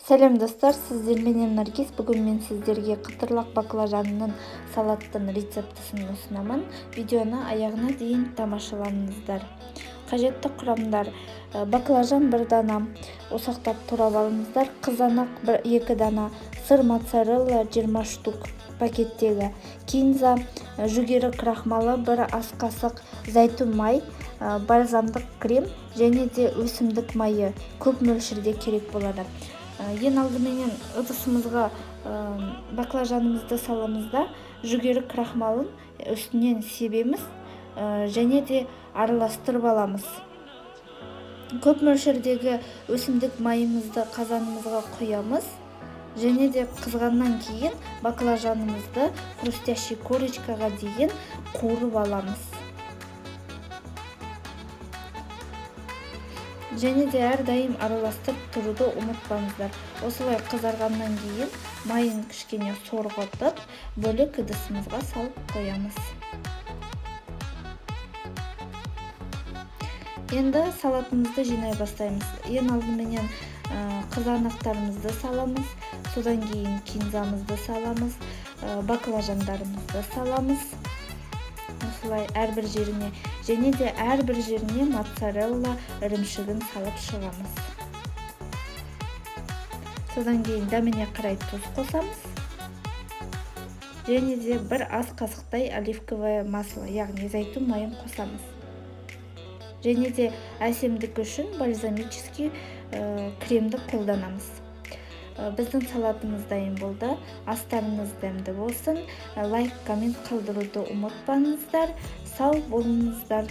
Сәлем достар, сіздер менен Наргиз. Бүгін мен сіздерге қытырлақ баклажанның салаттың рецептісін ұсынамын. Видеоны аяғына дейін тамашалаңыздар. Қажетті құрамдар: баклажан 1 дана, ұсақтап турап алыңыздар. Қызанақ 2 дана, сыр моцарелла 20 штук пакеттегі, кинза, жүгері крахмалы 1 ас қасық, зәйтүн май, бальзамдық крем және де өсімдік майы көп мөлшерде керек болады. Ең алдыменен ыдысымызға баклажанымызды саламыз да, жүгері крахмалын үстінен себеміз және де араластырып аламыз. Көп мөлшердегі өсімдік майымызды қазанымызға құямыз және де қызғаннан кейін баклажанымызды хрустящий корочкаға дейін қуырып аламыз. Және де әрдайым араластырып тұруды ұмытпаңыздар. Осылай қызарғаннан кейін майын кішкене сорғытып, бөлек ыдысымызға салып қоямыз. Енді салатымызды жинай бастаймыз. Ең алдыменен қызанақтарымызды саламыз, содан кейін кинзамызды саламыз, баклажандарымызды саламыз. Осылай әрбір жеріне, және де әрбір жеріне моцарелла ірімшігін салып шығамыз. Содан кейін дәміне қарай тұз қосамыз. Және де 1 ас қасықтай оливковое масло, яғни зәйтүн майын қосамыз. Және де әсемдік үшін бальзамический кремді қолданамыз. Біздің салатымыз дайын болды. Астарыңыз дәмді болсын. Лайк, коммент қалдыруды ұмытпаңыздар. Сау болыңыздар.